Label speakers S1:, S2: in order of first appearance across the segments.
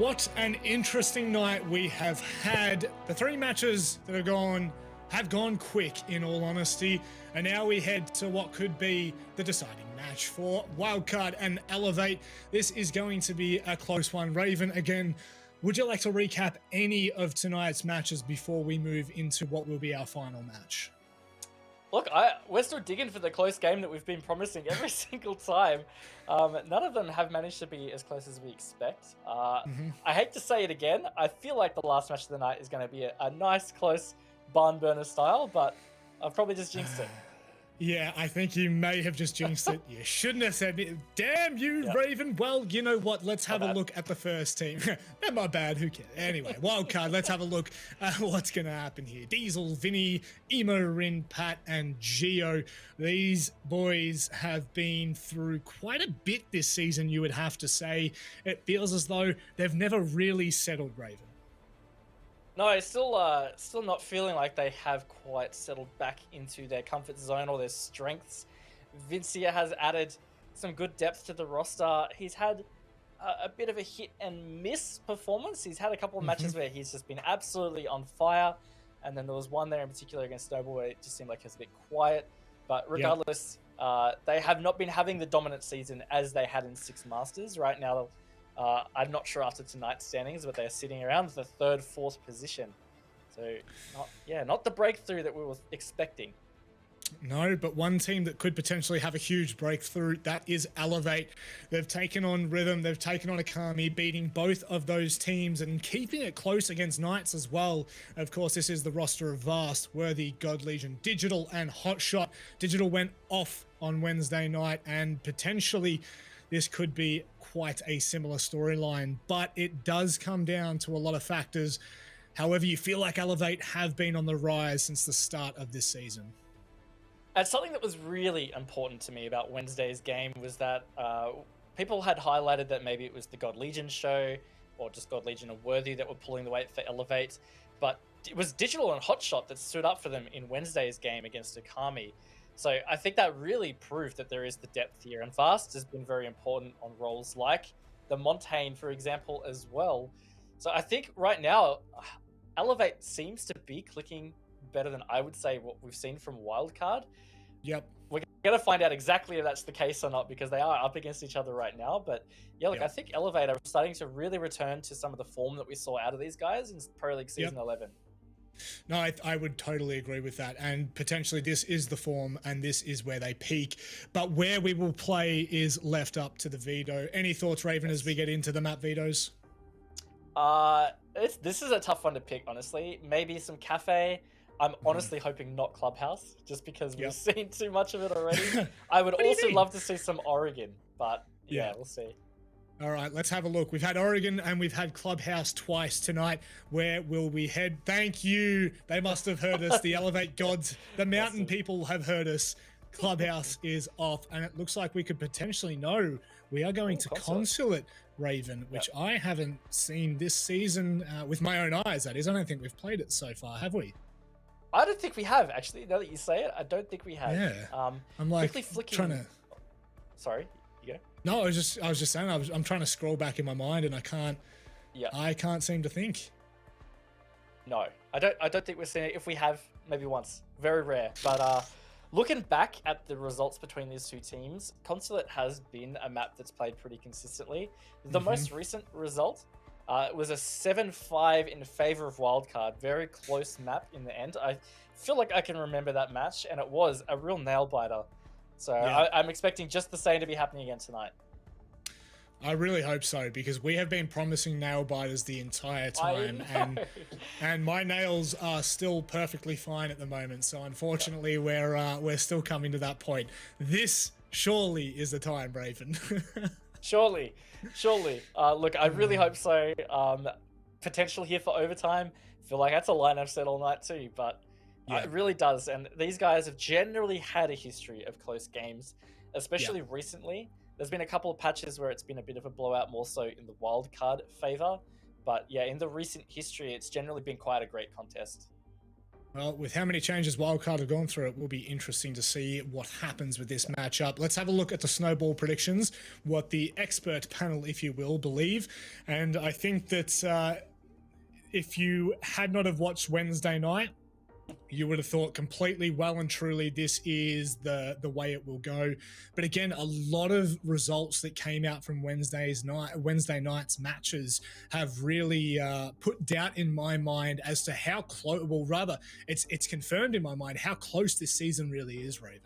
S1: What an interesting night we have had. The three matches that have gone quick, in all honesty, and now we head to what could be the deciding match for Wildcard and Elevate. This is going to be a close one. Raven, again, would you like to recap any of tonight's matches before we move into what will be our final match?
S2: Look, we're still digging for the close game that we've been promising every single time. None of them have managed to be as close as we expect. I hate to say it again. I feel like the last match of the night is going to be a nice, close barn burner style, but I've probably just jinxed it.
S1: Yeah, I think you may have just jinxed it. You shouldn't have said it. Damn you, yep. Raven. Well, you know what? Let's have a look at the first team. Not my bad. Who cares? Anyway, Wildcard, let's have a look at what's going to happen here. Diesel, Vinny, Emo, Rin, Pat, and Geo. These boys have been through quite a bit this season, you would have to say. It feels as though they've never really settled, Raven.
S2: No, it's still not feeling like they have quite settled back into their comfort zone or their strengths. Vincia has added some good depth to the roster. He's had a bit of a hit and miss performance. He's had a couple of matches where he's just been absolutely on fire. And then there was one there in particular against Noble where it just seemed like it was a bit quiet. But regardless, they have not been having the dominant season as they had in Six Masters. Right now, I'm not sure after tonight's standings, but they're sitting around the third, fourth position. So, not the breakthrough that we were expecting.
S1: No, but one team that could potentially have a huge breakthrough, that is Elevate. They've taken on Rhythm, they've taken on Akami, beating both of those teams and keeping it close against Knights as well. Of course, this is the roster of Vast, Worthy, God Legion, Digital, and Hotshot. Digital went off on Wednesday night, and potentially this could be quite a similar storyline, but it does come down to a lot of factors. However, you feel like Elevate have been on the rise since the start of this season.
S2: And something that was really important to me about Wednesday's game was that people had highlighted that maybe it was the God Legion show or just God Legion and Worthy that were pulling the weight for Elevate, but it was Digital and Hotshot that stood up for them in Wednesday's game against Akami. So I think that really proved that there is the depth here, and Vast has been very important on roles like the Montaigne, for example, as well. So I think right now, Elevate seems to be clicking better than I would say what we've seen from Wildcard.
S1: Yep.
S2: We're going to find out exactly if that's the case or not, because they are up against each other right now. But yeah, I think Elevate are starting to really return to some of the form that we saw out of these guys in Pro League Season 11.
S1: No, I would totally agree with that. And potentially this is the form and this is where they peak. But where we will play is left up to the veto. Any thoughts, Raven, as we get into the map vetoes?
S2: This is a tough one to pick, honestly. Maybe some cafe. I'm honestly hoping not Clubhouse, just because we've seen too much of it already. I would also love to see some Oregon, but we'll see.
S1: All right, let's have a look. We've had Oregon and we've had Clubhouse twice tonight. Where will we head? Thank you. They must have heard us. The Elevate gods, the mountain people have heard us. Clubhouse is off, and it looks like we could potentially know we are going to Consulate, Raven, which I haven't seen this season with my own eyes, that is. I don't think we've played it so far, have we?
S2: I don't think we have, actually. Now that you say it, I don't think we have.
S1: Yeah. I'm like trying to...
S2: Sorry, you go.
S1: No, I was just saying, I'm trying to scroll back in my mind and I can't seem to think.
S2: No, I don't think we're seeing it. If we have, maybe once. Very rare. But looking back at the results between these two teams, Consulate has been a map that's played pretty consistently. The most recent result was a 7-5 in favor of Wildcard. Very close map in the end. I feel like I can remember that match, and it was a real nail-biter. So I'm expecting just the same to be happening again tonight.
S1: I really hope so, because we have been promising nail biters the entire time, and my nails are still perfectly fine at the moment. So unfortunately, we're still coming to that point. This surely is the time, Raven.
S2: Surely. Look, I really hope so. Potential here for overtime. Feel like that's a line I've said all night too, but it really does. And these guys have generally had a history of close games, especially recently. There's been a couple of patches where it's been a bit of a blowout, more so in the Wildcard favor. But yeah, in the recent history, it's generally been quite a great contest.
S1: Well, with how many changes Wildcard have gone through, it will be interesting to see what happens with this matchup. Let's have a look at the snowball predictions, what the expert panel, if you will, believe. And I think that if you had not have watched Wednesday night, you would have thought completely well and truly this is the way it will go. But again, a lot of results that came out from Wednesday night's matches have really put doubt in my mind as to how close, well, rather, it's confirmed in my mind how close this season really is, Raven.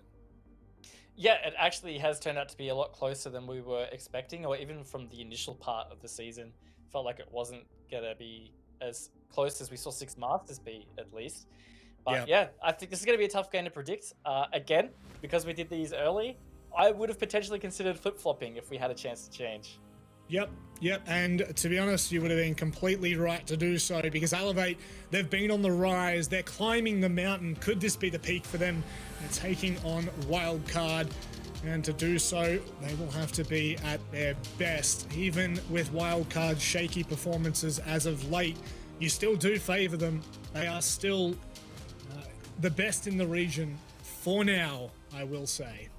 S2: Yeah, it actually has turned out to be a lot closer than we were expecting, or even from the initial part of the season. Felt like it wasn't going to be as close as we saw Six Masters be, at least. But yeah, I think this is going to be a tough game to predict. Again, because we did these early, I would have potentially considered flip-flopping if we had a chance to change.
S1: Yep. And to be honest, you would have been completely right to do so because Elevate, they've been on the rise. They're climbing the mountain. Could this be the peak for them? They're taking on Wildcard. And to do so, they will have to be at their best. Even with Wildcard's shaky performances as of late, you still do favor them. They are still the best in the region for now, I will say.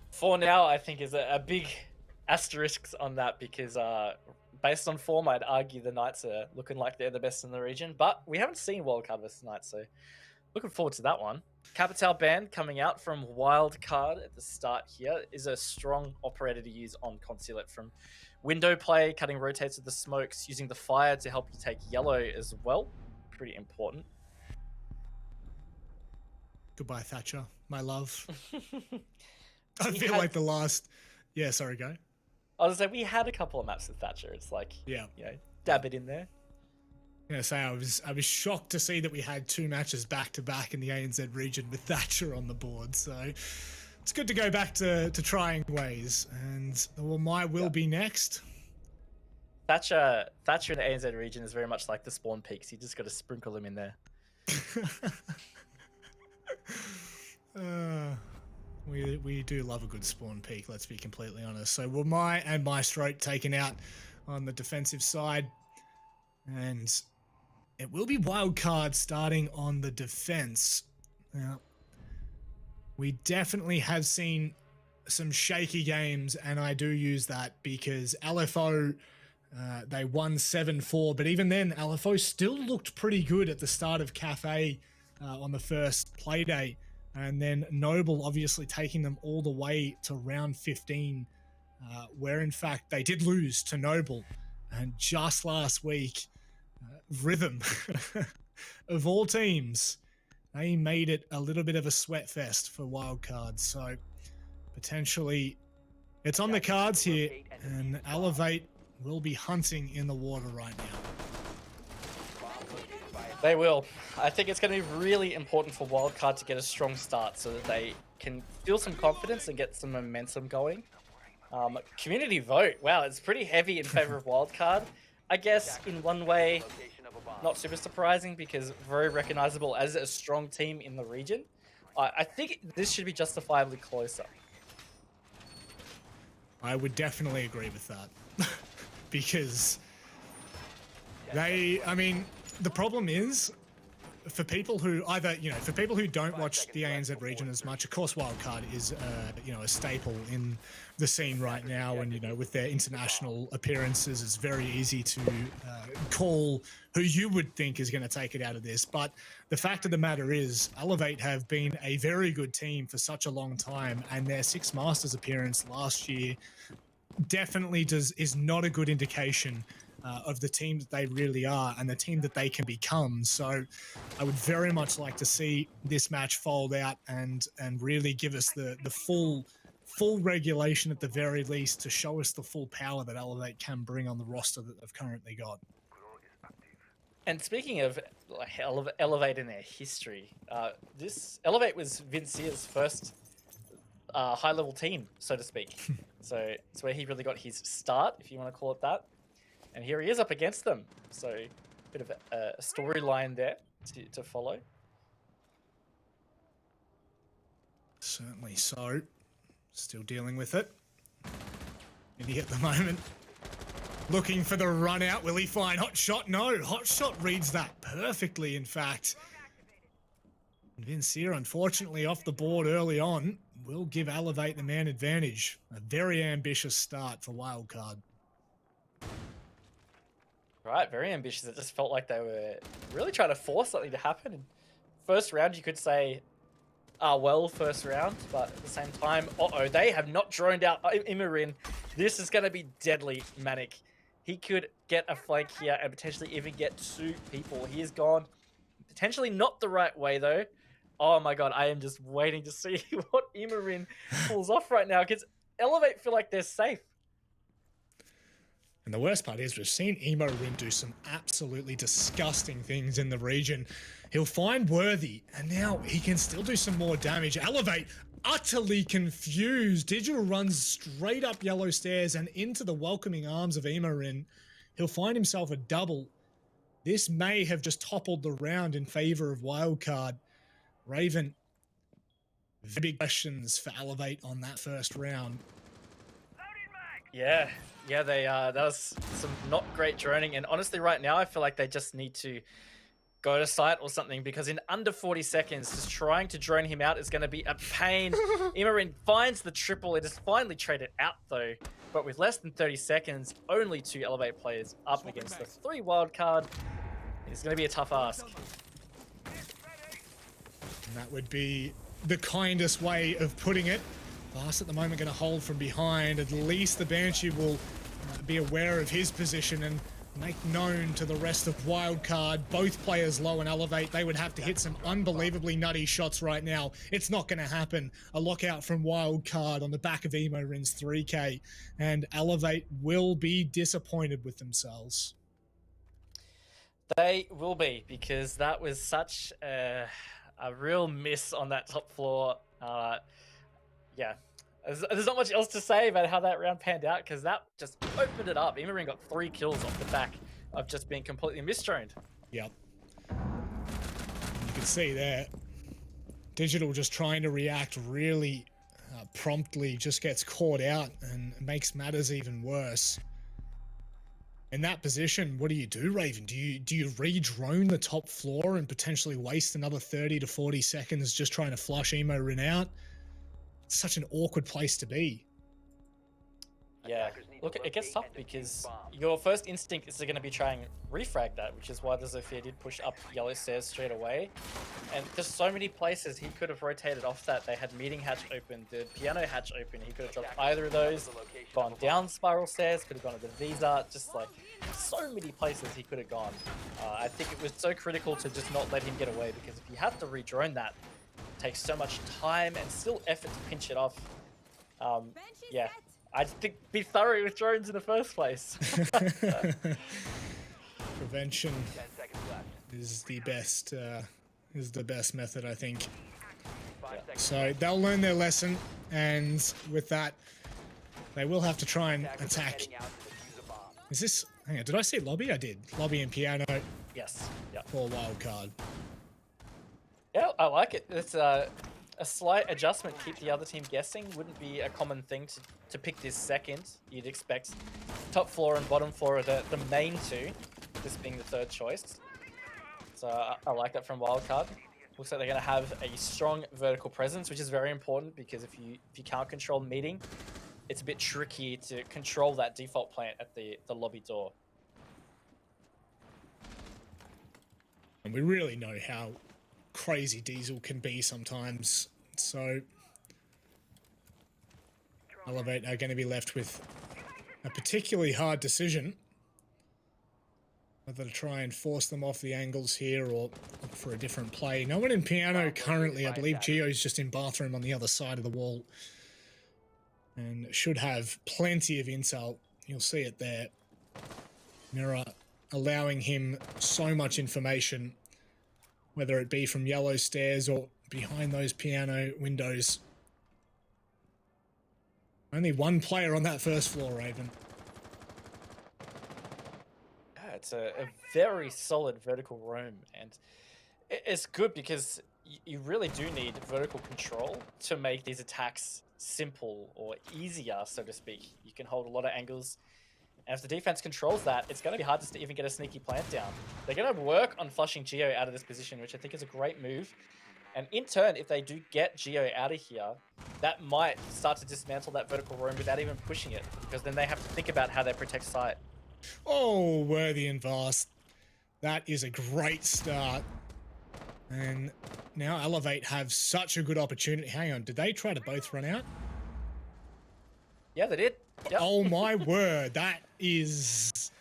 S2: For now, I think is a big asterisk on that because based on form, I'd argue the Knights are looking like they're the best in the region. But we haven't seen Wildcard versus Knights, so looking forward to that one. Capital Band coming out from Wildcard at the start here is a strong operator to use on Consulate from window play, cutting rotates with the smokes, using the fire to help you take yellow as well. Pretty important.
S1: Goodbye, Thatcher, my love. I feel like the last... Yeah, sorry, go.
S2: I was like, we had a couple of maps with Thatcher. It's like, dab it in there.
S1: I was shocked to see that we had 2 matches back to back in the ANZ region with Thatcher on the board. So it's good to go back to trying ways. And my will be next.
S2: Thatcher in the ANZ region is very much like the spawn peaks. You just got to sprinkle them in there.
S1: We do love a good spawn peak, let's be completely honest. So will my stroke taken out on the defensive side. And it will be Wildcard starting on the defense. Now, we definitely have seen some shaky games, and I do use that because LFO... they won 7-4, but even then, LFO still looked pretty good at the start of Cafe on the first Playday, and then Noble obviously taking them all the way to round 15, where in fact they did lose to Noble. And just last week, Rhythm, of all teams, they made it a little bit of a sweat fest for Wildcard, so potentially it's on the cards here, and Elevate will be hunting in the water right now.
S2: They will. I think it's going to be really important for Wildcard to get a strong start so that they can feel some confidence and get some momentum going. Community vote. Wow, it's pretty heavy in favor of Wildcard. I guess in one way, not super surprising because very recognizable as a strong team in the region. I think this should be justifiably closer.
S1: I would definitely agree with that. Because the problem is for people who for people who don't watch the ANZ region as much, of course Wildcard is a staple in the scene right now, and with their international appearances, it's very easy to call who you would think is going to take it out of this. But the fact of the matter is, Elevate have been a very good team for such a long time, and their Six Masters appearance last year definitely is not a good indication of the team that they really are and the team that they can become. So I would very much like to see this match fold out and really give us the full regulation at the very least to show us the full power that Elevate can bring on the roster that they've currently got.
S2: And speaking of Elevate in their history, this Elevate was Vincia's first high-level team, so to speak. So it's where he really got his start, if you want to call it that. And here he is up against them. So a bit of a storyline there to follow.
S1: Certainly so. Still dealing with it. Maybe at the moment. Looking for the run out. Will he find Hot Shot? No, Hot Shot reads that perfectly, in fact. Vincia, unfortunately, off the board early on, will give Elevate the man advantage. A very ambitious start for Wildcard.
S2: Right, very ambitious. It just felt like they were really trying to force something to happen. First round, you could say, well, first round, but at the same time, they have not droned out Immerin. This is going to be deadly manic. He could get a flank here and potentially even get 2 people. He is gone potentially not the right way, though. Oh my god, I am just waiting to see what Immerin pulls off right now, because Elevate feel like they're safe.
S1: And the worst part is we've seen Rin do some absolutely disgusting things in the region. He'll find Worthy, and now he can still do some more damage. Elevate, utterly confused. Digital runs straight up yellow stairs and into the welcoming arms of Rin. He'll find himself a double. This may have just toppled the round in favor of Wildcard. Raven, very big questions for Elevate on that first round.
S2: Yeah, that was some not great droning, and honestly right now I feel like they just need to go to site or something, because in under 40 seconds just trying to drone him out is going to be a pain. Immerin finds the triple. It is finally traded out though, but with less than 30 seconds, only 2 Elevate players up against the 3 Wildcard. It's going to be a tough ask.
S1: And that would be the kindest way of putting it. Fast at the moment going to hold from behind. At least the Banshee will be aware of his position and make known to the rest of Wildcard. Both players low and Elevate. They would have to hit some unbelievably nutty shots right now. It's not going to happen. A lockout from Wildcard on the back of Rin's 3K. And Elevate will be disappointed with themselves.
S2: They will be, because that was such a real miss on that top floor. Yeah, there's not much else to say about how that round panned out, because that just opened it up. Immerin got 3 kills off the back of just being completely misdroned.
S1: Yep. You can see there, Digital just trying to react really promptly, just gets caught out and makes matters even worse. In that position, what do you do, Raven? Do you re-drone the top floor and potentially waste another 30 to 40 seconds just trying to flush Rin out? It's such an awkward place to be.
S2: Yeah, look, it gets tough because your first instinct is going to be trying refrag that, which is why the Zofia did push up yellow stairs straight away. And there's so many places he could have rotated off that. They had meeting hatch open, the piano hatch open. He could have dropped either of those, gone down spiral stairs, could have gone to the Visa, just like so many places he could have gone. I think it was so critical to just not let him get away, because if you have to re-drone that, it takes so much time and still effort to pinch it off. Yeah. I think be thorough with drones in the first place.
S1: Prevention is the best method, I think. So they'll learn their lesson, and with that, they will have to try and attack. Is this? Hang on, did I say lobby? I did. Lobby and piano.
S2: Yes. Yeah.
S1: For Wildcard.
S2: Yeah, I like it. It's a slight adjustment, keep the other team guessing. Wouldn't be a common thing to pick this second. You'd expect top floor and bottom floor are the main 2, this being the 3rd choice. So I like that from Wildcard. Looks like they're going to have a strong vertical presence, which is very important, because if you can't control meeting, it's a bit tricky to control that default plant at the lobby door.
S1: And we really know how crazy Diesel can be sometimes, so Elevate are going to be left with a particularly hard decision, whether to try and force them off the angles here or look for a different play. No one in piano currently. I believe Gio's just in bathroom on the other side of the wall and should have plenty of intel. You'll see it there. Mirror allowing him so much information, whether it be from yellow stairs or behind those piano windows. Only one player on that first floor, Raven.
S2: Yeah, it's a very solid vertical room, and it's good because you really do need vertical control to make these attacks simple or easier, so to speak. You can hold a lot of angles. And if the defense controls that, it's going to be hard to even get a sneaky plant down. They're going to work on flushing Geo out of this position, which I think is a great move. And in turn, if they do get Geo out of here, that might start to dismantle that vertical roam without even pushing it, because then they have to think about how they protect site.
S1: Oh, worthy and vast. That is a great start. And now Elevate have such a good opportunity. Hang on, did they try to both run out?
S2: Yeah, they did. Yep.
S1: Oh my word, that is...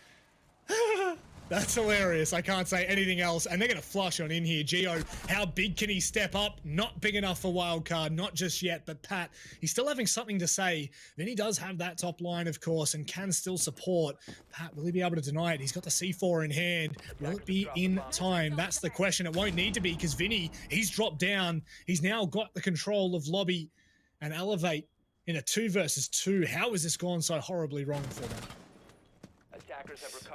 S1: That's hilarious. I can't say anything else. And they're going to flush on in here. Geo, how big can he step up? Not big enough for Wildcard, not just yet. But Pat, he's still having something to say. Then he does have that top line, of course, and can still support. Pat, will he be able to deny it? He's got the C4 in hand. Will it be in time? That's the question. It won't need to be because Vinny, he's dropped down. He's now got the control of Lobby and Elevate in a 2 versus 2. How has this gone so horribly wrong for them?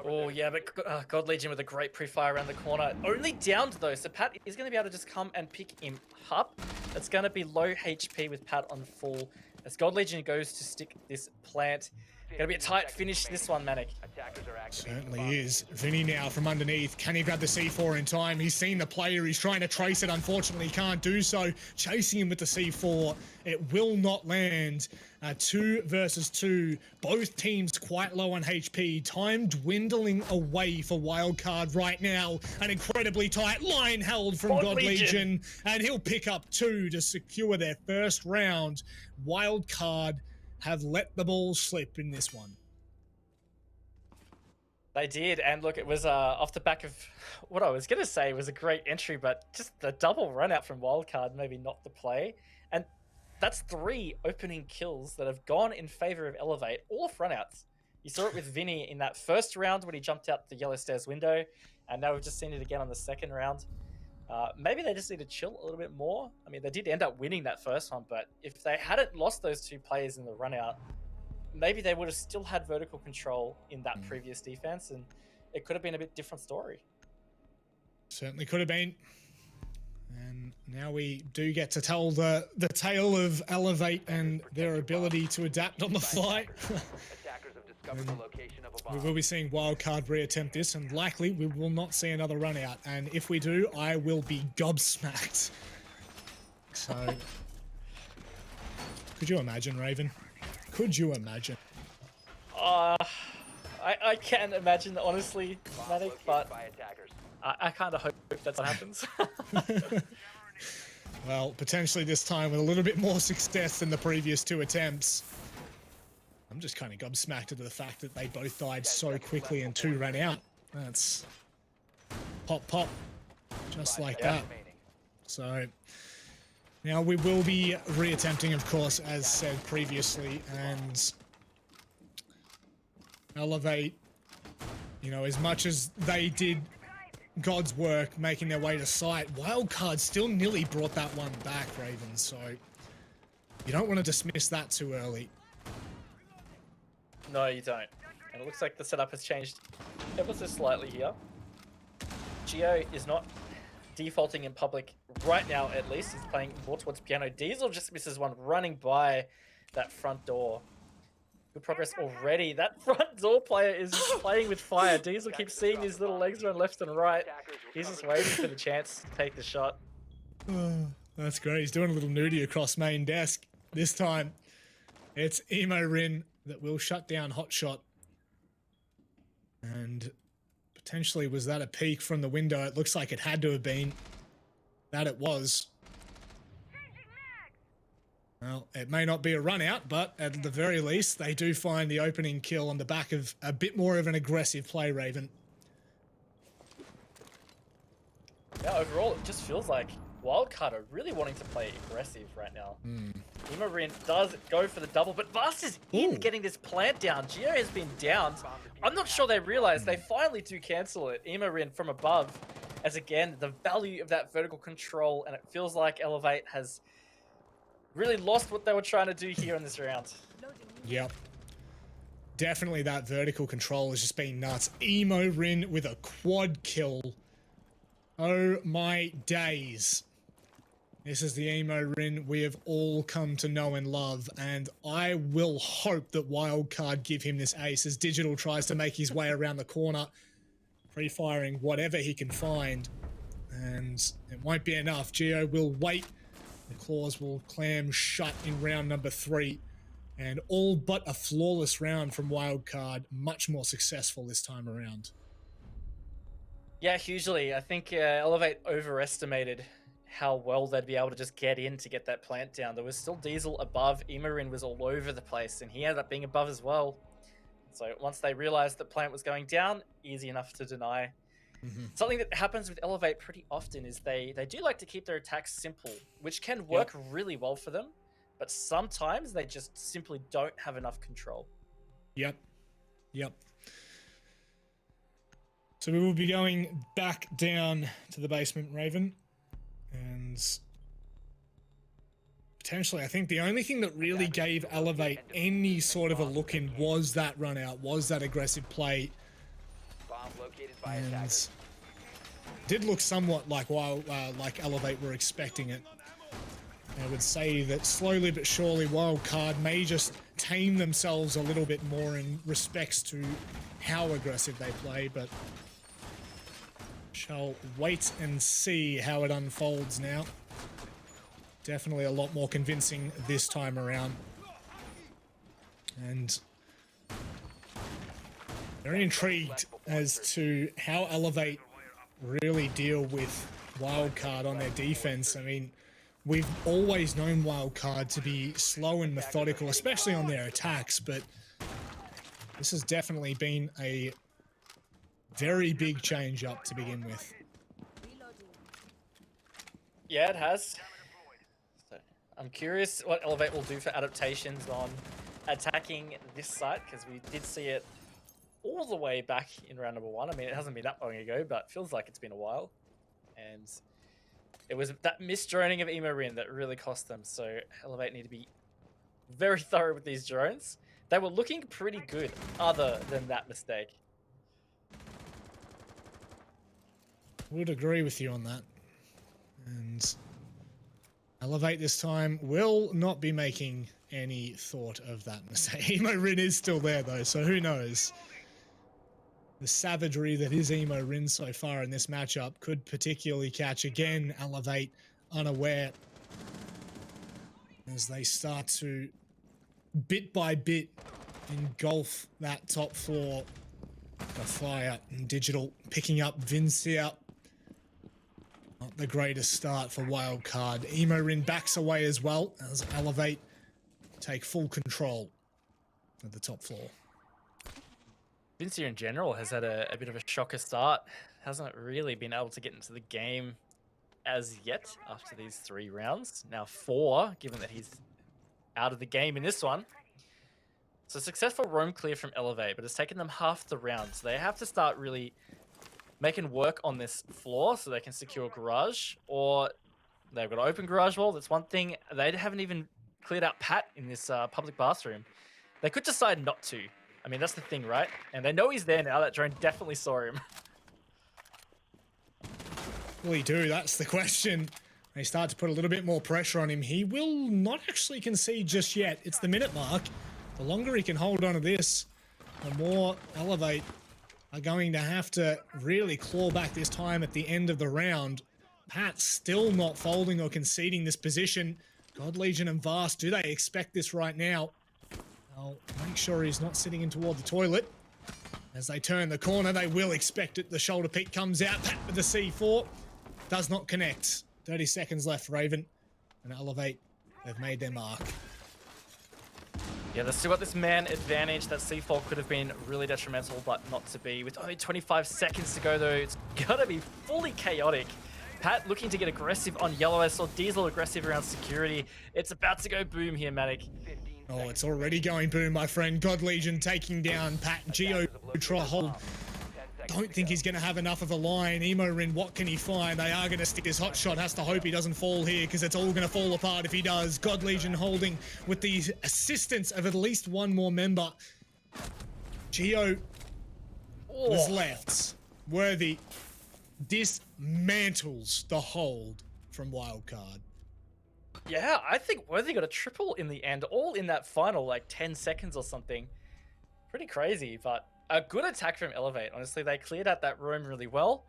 S2: Oh yeah, but God Legion with a great pre-fire around the corner. Only downed though, so Pat is going to be able to just come and pick him up. It's going to be low HP with Pat on full. As God Legion goes to stick this plant. Going to be a tight finish this one, Manic.
S1: Certainly is. Vinny now from underneath. Can he grab the C4 in time? He's seen the player. He's trying to trace it. Unfortunately, he can't do so. Chasing him with the C4. It will not land. 2 versus 2. Both teams quite low on HP. Time dwindling away for Wildcard right now. An incredibly tight line held from God Legion. And he'll pick up 2 to secure their first round. Wildcard have let the ball slip in this one.
S2: They did, and look, it was off the back of what I was going to say was a great entry, but just the double run out from Wildcard, maybe not the play. And that's 3 opening kills that have gone in favor of Elevate, all off runouts. You saw it with Vinny in that first round when he jumped out the yellow stairs window, and now we've just seen it again on the second round. Maybe they just need to chill a little bit more. I mean, they did end up winning that first one, but if they hadn't lost those 2 players in the run out, maybe they would have still had vertical control in that previous defense, and it could have been a bit different story.
S1: Certainly could have been. And now we do get to tell the tale of Elevate and their ability to adapt on the fly. We will be seeing Wildcard reattempt this, and likely we will not see another run out. And if we do, I will be gobsmacked. So, could you imagine, Raven? Could you imagine?
S2: I can imagine, honestly, Matic, but I kind of hope that's what happens.
S1: Well, potentially this time with a little bit more success than the previous 2 attempts. I'm just kind of gobsmacked at the fact that they both died so quickly and 2 ran out. That's pop, pop, just like that. So now we will be reattempting, of course, as said previously, and Elevate, you know, as much as they did God's work making their way to site, Wildcard still nearly brought that one back, Raven, so you don't want to dismiss that too early.
S2: No, you don't. And it looks like the setup has changed ever so slightly here. Geo is not defaulting in public right now, at least. He's playing more towards piano. Diesel just misses one running by that front door. Good progress already. That front door player is playing with fire. Diesel keeps seeing his little legs run left and right. He's just waiting for the chance to take the shot.
S1: That's great. He's doing a little nudie across main desk. This time, it's Emo Rin that will shut down Hotshot. And potentially, was that a peek from the window? It looks like it had to have been. That it was. Well, it may not be a run out, but at the very least, they do find the opening kill on the back of a bit more of an aggressive play, Raven.
S2: Yeah, overall, it just feels like Wildcard are really wanting to play aggressive right now. Imarin does go for the double, but Vast is in getting this plant down. Geo has been downed. I'm not sure they realize they finally do cancel it. Imarin from above, as again, the value of that vertical control, and it feels like Elevate has really lost what they were trying to do here in this round.
S1: Yep. Definitely that vertical control has just been nuts. Emo Rin with a quad kill. Oh my days. This is the emo Rin we have all come to know and love, and I will hope that Wildcard give him this ace as Digital tries to make his way around the corner, pre-firing whatever he can find, and it won't be enough. Geo will wait. The claws will clam shut in round number 3, and all but a flawless round from Wildcard, much more successful this time around.
S2: Yeah, hugely. I think Elevate overestimated how well they'd be able to just get in to get that plant down. There was still Diesel above. Emerin was all over the place, and he ended up being above as well. So once they realized that plant was going down, easy enough to deny. Something that happens with Elevate pretty often is they do like to keep their attacks simple, which can work really well for them, but sometimes they just simply don't have enough control.
S1: Yep. So we will be going back down to the basement, Raven. And potentially, I think the only thing that really gave Elevate any sort of a look in was that run out, was that aggressive play. And did look somewhat like like Elevate were expecting it. I would say that slowly but surely Wildcard may just tame themselves a little bit more in respects to how aggressive they play, but shall wait and see how it unfolds now. Definitely a lot more convincing this time around. And very intrigued as to how Elevate really deal with Wildcard on their defense. I mean, we've always known Wildcard to be slow and methodical, especially on their attacks, but this has definitely been a very big change up to begin with.
S2: Yeah, it has. So I'm curious what Elevate will do for adaptations on attacking this site, because we did see it all the way back in round number 1. I mean, it hasn't been that long ago, but feels like it's been a while. And it was that misdroning of Emo Rin that really cost them. So Elevate need to be very thorough with these drones. They were looking pretty good other than that mistake.
S1: Would agree with you on that. And Elevate this time will not be making any thought of that mistake. Emo Rin is still there though, so who knows? The savagery that is Emo Rin so far in this matchup could particularly catch again Elevate unaware as they start to bit by bit engulf that top floor. The fire and Digital picking up Vincia. Not the greatest start for Wildcard. Emo Rin backs away as well as Elevate take full control of the top floor.
S2: Vincia in general has had a bit of a shocker start. Hasn't really been able to get into the game as yet after these 3 rounds. Now 4, given that he's out of the game in this one. So successful roam clear from Elevate, but it's taken them half the round. So they have to start really making work on this floor so they can secure garage, or they've got to open garage wall. That's one thing. They haven't even cleared out Pat in this public bathroom. They could decide not to. I mean, that's the thing, right? And they know he's there now. That drone definitely saw him.
S1: Will he do? That's the question. They start to put a little bit more pressure on him. He will not actually concede just yet. It's the minute mark. The longer he can hold on to this, the more Elevate are going to have to really claw back this time at the end of the round. Pat still not folding or conceding this position. God Legion and Vast, do they expect this right now? I'll make sure he's not sitting in toward the toilet. As they turn the corner, they will expect it. The shoulder pick comes out. Pat with the C4. Does not connect. 30 seconds left, Raven. And Elevate, they've made their mark.
S2: Yeah, they've still got this man advantage. That C4 could have been really detrimental, but not to be. With only 25 seconds to go, though, it's got to be fully chaotic. Pat looking to get aggressive on yellow. I saw Diesel aggressive around security. It's about to go boom here, Matic.
S1: Oh, it's already going boom, my friend. God Legion taking down Pat. Geo Ultra hold. Don't think he's going to have enough of a line. Emo Rin, what can he find? They are going to stick his hot shot. Has to hope he doesn't fall here because it's all going to fall apart if he does. God Legion holding with the assistance of at least one more member. Geo was left. Worthy dismantles the hold from Wildcard.
S2: Yeah, I think Worthy got a triple in the end, all in that final like 10 seconds or something. Pretty crazy, but a good attack from Elevate. Honestly, they cleared out that room really well.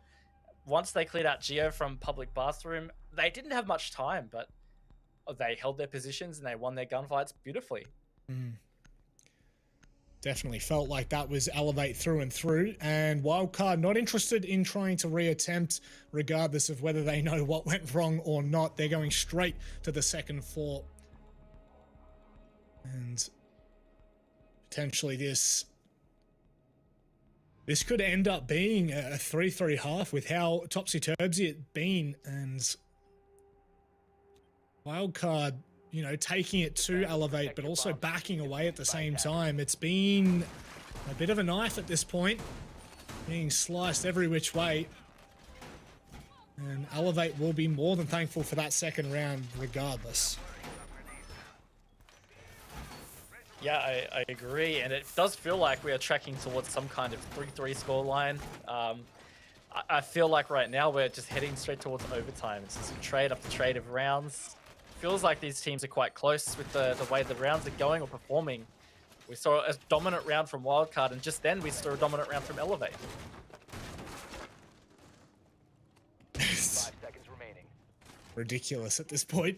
S2: Once they cleared out Geo from public bathroom, they didn't have much time, but they held their positions and they won their gunfights beautifully.
S1: Definitely felt like that was Elevate through and through, and Wildcard not interested in trying to reattempt, regardless of whether they know what went wrong or not. They're going straight to the second floor. And potentially this could end up being a 3-3 half with how topsy-turvy it's been, and Wildcard, you know, taking it to Elevate, but also backing away at the same time. It's been a bit of a knife at this point, being sliced every which way. And Elevate will be more than thankful for that second round regardless.
S2: Yeah, I agree, and it does feel like we are tracking towards some kind of 3-3 scoreline. I feel like right now we're just heading straight towards overtime. It's just trade after trade of rounds. Feels like these teams are quite close with the way the rounds are going or performing. We saw a dominant round from Wildcard, and just then we saw a dominant round from Elevate.
S3: 5 seconds remaining.
S1: Ridiculous at this point.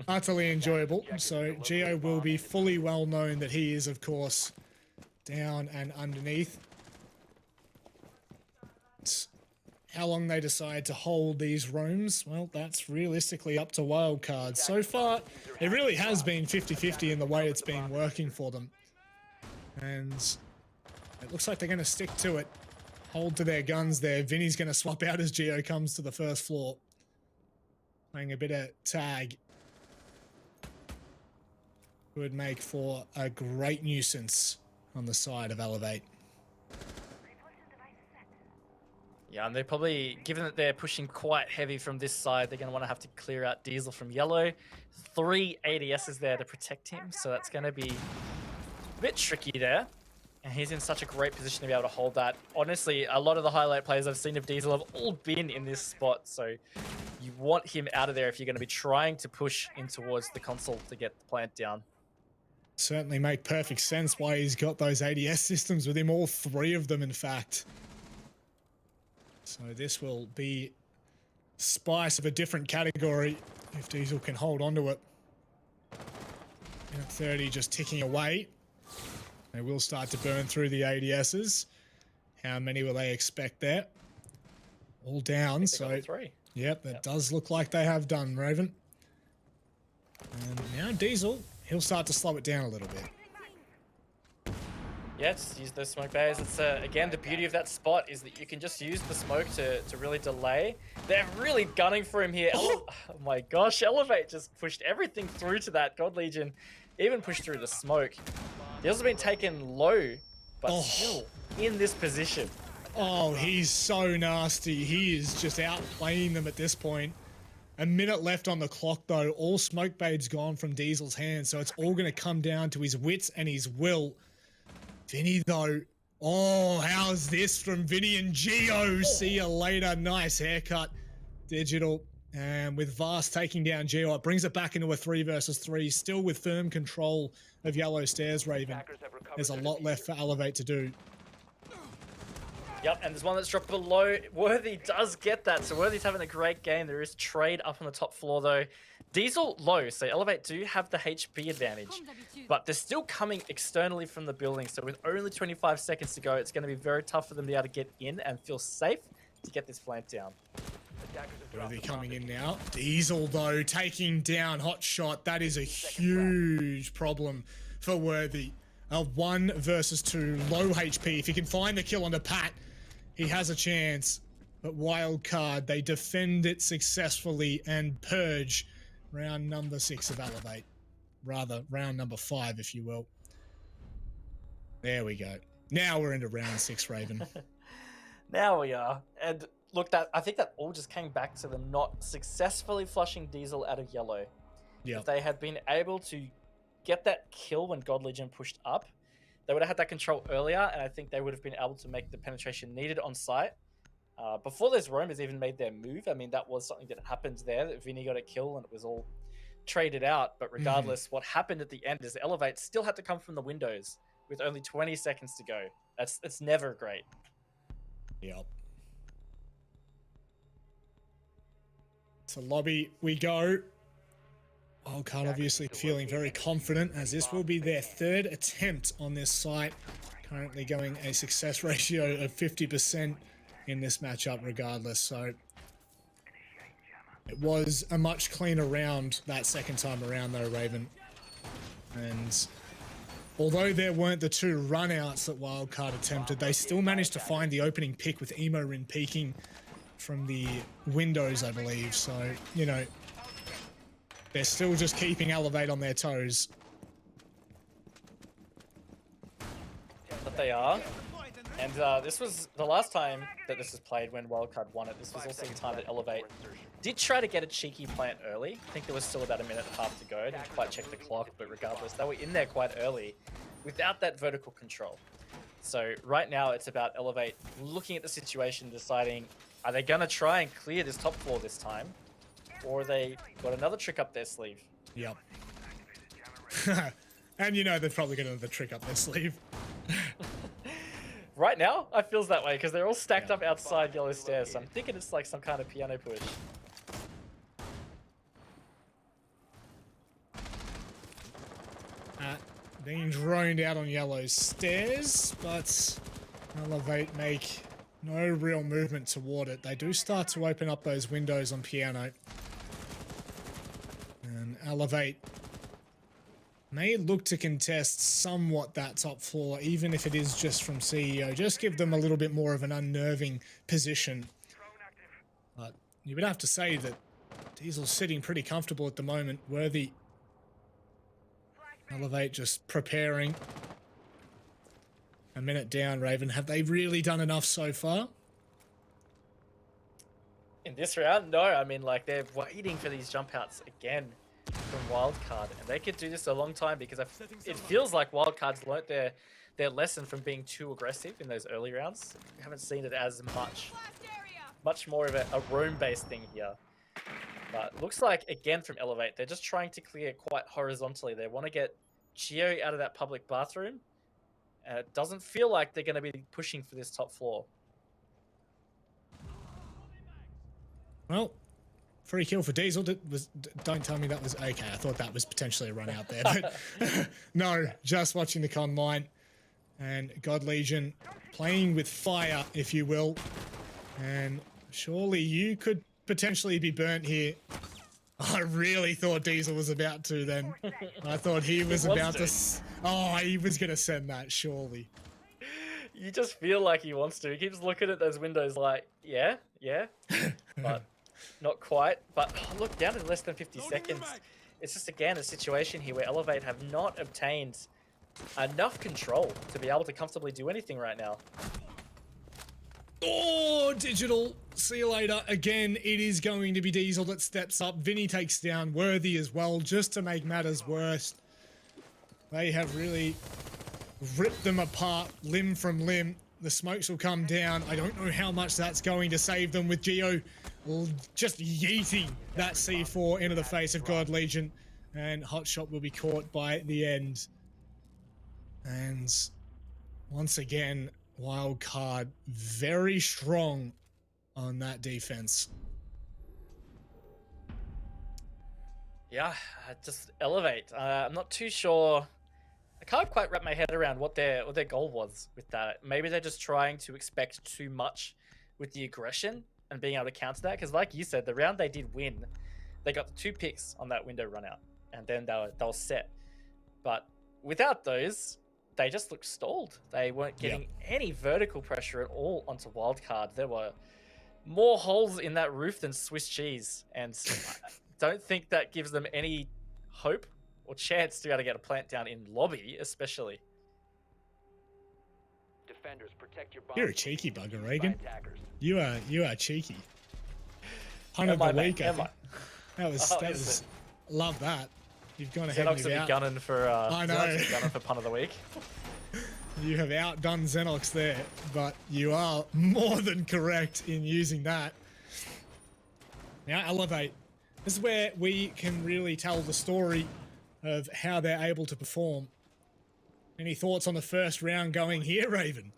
S1: Utterly enjoyable. So Geo will be fully well known that he is, of course, down and underneath. How long they decide to hold these rooms, well, that's realistically up to Wildcard. So far, it really has been 50-50 in the way it's been working for them. And it looks like they're going to stick to it. Hold to their guns there. Vinny's going to swap out as Geo comes to the first floor. Playing a bit of tag. Would make for a great nuisance on the side of Elevate.
S2: Yeah, and they're probably, given that they're pushing quite heavy from this side, they're going to want to have to clear out Diesel from yellow. 3 ADSs there to protect him, so that's going to be a bit tricky there. And he's in such a great position to be able to hold that. Honestly, a lot of the highlight players I've seen of Diesel have all been in this spot, so you want him out of there if you're going to be trying to push in towards the console to get the plant down.
S1: Certainly make perfect sense why he's got those ADS systems with him, all 3 of them in fact. So this will be spice of a different category if Diesel can hold on to it. Minute 30 just ticking away. They will start to burn through the ADSs. How many will they expect there? All down, so
S2: 3.
S1: Yep, that does look like they have done, Raven. And now Diesel, he'll start to slow it down a little bit.
S2: Yeah, just use those smoke barriers. It's again, the beauty of that spot is that you can just use the smoke to really delay. They're really gunning for him here. Oh my gosh, Elevate just pushed everything through to that. God Legion even pushed through the smoke. He also been taken low, but still in this position.
S1: Oh, he's so nasty. He is just outplaying them at this point. A minute left on the clock, though. All smoke bait's gone from Diesel's hands, so it's all going to come down to his wits and his will. Vinny, though. Oh, how's this from Vinny and Geo? See you later. Nice haircut. Digital. And with Vast taking down Geo, it brings it back into a 3 versus 3. Still with firm control of Yellow Stairs, Raven. There's a lot left for Elevate to do.
S2: Yep, and there's one that's dropped below. Worthy does get that, so Worthy's having a great game. There is trade up on the top floor, though. Diesel low, so Elevate do have the HP advantage, but they're still coming externally from the building, so with only 25 seconds to go, it's going to be very tough for them to be able to get in and feel safe to get this plant down.
S1: Worthy coming in now. Diesel, though, taking down Hot Shot. That is a huge problem for Worthy. A 1 versus 2, low HP. If he can find the kill on the Pat, he has a chance. But Wildcard, they defend it successfully and purge round number 6 of Elevate. Rather, round number 5, if you will. There we go. Now we're into round 6, Raven.
S2: Now we are. And look, I think that all just came back to them not successfully flushing Diesel out of yellow.
S1: Yeah.
S2: If they had been able to get that kill when God Legion pushed up, they would have had that control earlier, and I think they would have been able to make the penetration needed on site. Before those roamers even made their move, I mean, that was something that happened there, that Vinny got a kill and it was all traded out. But regardless, what happened at the end is the Elevate still had to come from the windows with only 20 seconds to go. It's never great.
S1: Yep. To lobby we go. Wildcard obviously feeling very confident as this will be their third attempt on this site. Currently going a success ratio of 50% in this matchup regardless. So it was a much cleaner round that second time around though, Raven. And although there weren't the 2 runouts that Wildcard attempted, they still managed to find the opening pick with Emo Rin peeking from the windows, I believe. So, you know, they're still just keeping Elevate on their toes.
S2: But they are. And this was the last time that this was played when Wildcard won it. This was also the time that Elevate did try to get a cheeky plant early. I think there was still about a minute and a half to go. I didn't quite check the clock, but regardless, they were in there quite early without that vertical control. So right now it's about Elevate looking at the situation, deciding, are they going to try and clear this top floor this time? Or they got another trick up their sleeve?
S1: Yep. And you know they've probably got another trick up their sleeve.
S2: Right now, I feels that way because they're all stacked up outside yellow stairs. So I'm thinking it's like some kind of piano push.
S1: Being droned out on yellow stairs, but Elevate make no real movement toward it. They do start to open up those windows on piano. And Elevate may look to contest somewhat that top floor, even if it is just from CEO. Just give them a little bit more of an unnerving position. But you would have to say that Diesel's sitting pretty comfortable at the moment. Worthy. Elevate just preparing. A minute down, Raven. Have they really done enough so far?
S2: In this round, no. I mean, like, they're waiting for these jump outs again from Wildcard, and they could do this a long time because it feels like Wildcard's learnt their lesson from being too aggressive in those early rounds. We haven't seen it as much more of a roam-based thing here. But looks like, again, from Elevate, they're just trying to clear quite horizontally. They want to get Geo out of that public bathroom. It doesn't feel like they're going to be pushing for this top floor.
S1: Well, free kill for Diesel. Don't tell me that was... Okay, I thought that was potentially a run out there. But no, just watching the con line. And God Legion playing with fire, if you will. And surely you could potentially be burnt here. I really thought Diesel was about to then. I thought he was about to... Oh, he was going to send that, surely.
S2: You just feel like he wants to. He keeps looking at those windows like, yeah. But not quite. But look, down to less than 50 seconds. It's just, again, a situation here where Elevate have not obtained enough control to be able to comfortably do anything right now.
S1: Oh, Digital. See you later. Again, it is going to be Diesel that steps up. Vinny takes down Worthy as well, just to make matters worse. They have really ripped them apart, limb from limb. The smokes will come down. I don't know how much that's going to save them with Geo just yeeting that C4 into the face of God Legion. And Hotshot will be caught by the end. And once again, Wildcard very strong on that defense.
S2: Yeah, just Elevate. I'm not too sure. I can't quite wrap my head around what their goal was with that. Maybe they're just trying to expect too much with the aggression and being able to counter that. Because like you said, the round they did win, they got the 2 picks on that window run out, and then they were set. But without those, they just looked stalled. They weren't getting any vertical pressure at all onto Wildcard. There were more holes in that roof than Swiss cheese, and I don't think that gives them any hope or chance to be able to get a plant down in lobby, especially.
S3: Defenders, protect your
S1: You're a cheeky bugger, Reagan. You are cheeky. Pun of the week, I think. That was love that. You've gone ahead and
S2: gunning for
S1: I know.
S2: gunning for pun of the week.
S1: You have outdone Xenox there, but you are more than correct in using that. Now Elevate. This is where we can really tell the story of how they're able to perform. Any thoughts on the first round going here, Raven?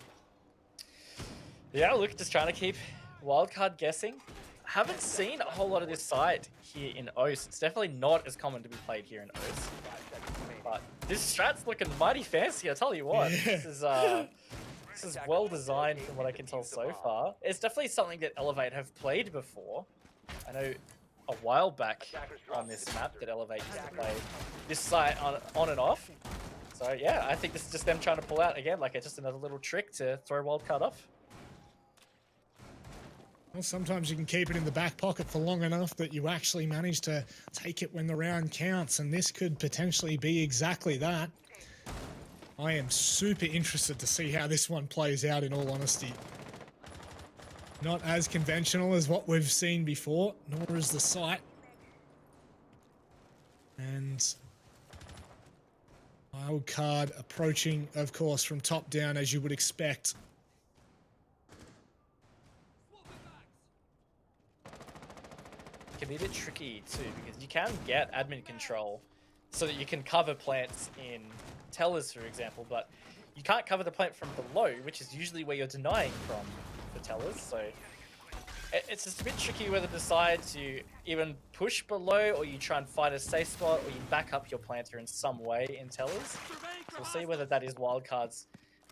S2: Yeah, look, just trying to keep Wildcard guessing. Haven't seen a whole lot of this side here in OS. It's definitely not as common to be played here in OS. But this strat's looking mighty fancy, I tell you what.
S1: Yeah.
S2: This is well designed from what I can tell so far. It's definitely something that Elevate have played before. I know a while back on this map that Elevate used to play this site on and off. So yeah, I think this is just them trying to pull out again, like it's just another little trick to throw Wildcard off.
S1: Well, sometimes you can keep it in the back pocket for long enough that you actually manage to take it when the round counts, and this could potentially be exactly that. I am super interested to see how this one plays out, in all honesty. Not as conventional as what we've seen before, nor is the site. And Wildcard approaching, of course, from top down, as you would expect.
S2: It can be a bit tricky too, because you can get admin control so that you can cover plants in tellers, for example, but you can't cover the plant from below, which is usually where you're denying from for tellers. So it's just a bit tricky whether to decide to even push below, or you try and find a safe spot, or you back up your planter in some way in tellers. So we'll see whether that is Wildcard's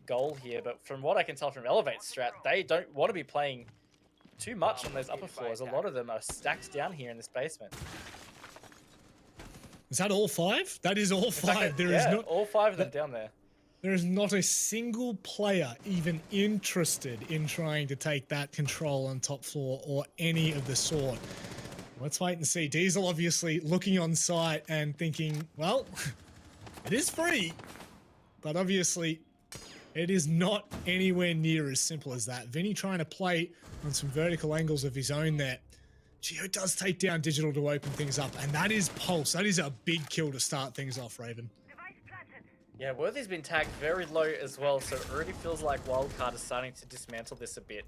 S2: goal here, but from what I can tell from Elevate strat, they don't want to be playing too much on those upper floors. A lot of them are stacked down here in this basement.
S1: Is that all five? That is all five. There is not
S2: all five of them down there.
S1: There is not a single player even interested in trying to take that control on top floor or any of the sort. Let's wait and see. Diesel obviously looking on site and thinking, well, it is free, but obviously it is not anywhere near as simple as that. Vinny trying to play on some vertical angles of his own there. Geo does take down Digital to open things up, and that is Pulse. That is a big kill to start things off, Raven.
S2: Yeah, Worthy's been tagged very low as well, so it already feels like Wildcard is starting to dismantle this a bit.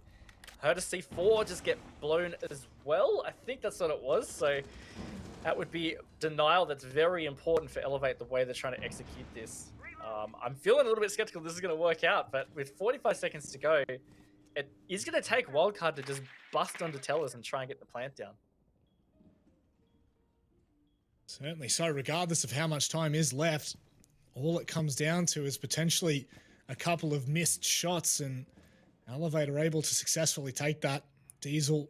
S2: Heard a C4 just get blown as well. I think that's what it was, so that would be denial. That's very important for Elevate, the way they're trying to execute this. I'm feeling a little bit skeptical this is going to work out, but with 45 seconds to go, it is going to take Wildcard to just bust onto tellers and try and get the plant down.
S1: Certainly so, regardless of how much time is left, all it comes down to is potentially a couple of missed shots, and Elevate are able to successfully take that. Diesel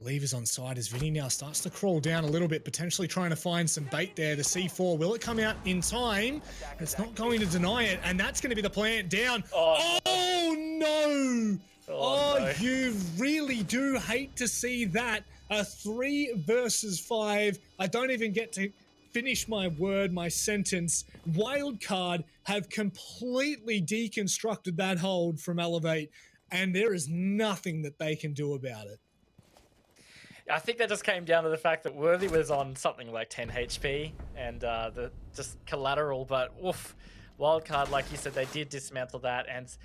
S1: levers on side as Vinny now starts to crawl down a little bit, potentially trying to find some bait there. The C4, will it come out in time? It's not going to deny it, and that's going to be the plant down. Oh no! Oh,
S2: no.
S1: You really do hate to see that. A 3 versus 5. I don't even get to finish my word, my sentence. Wildcard have completely deconstructed that hold from Elevate, and there is nothing that they can do about it.
S2: I think that just came down to the fact that Worthy was on something like 10 HP and the just collateral, but oof, Wildcard, like you said, they did dismantle that, and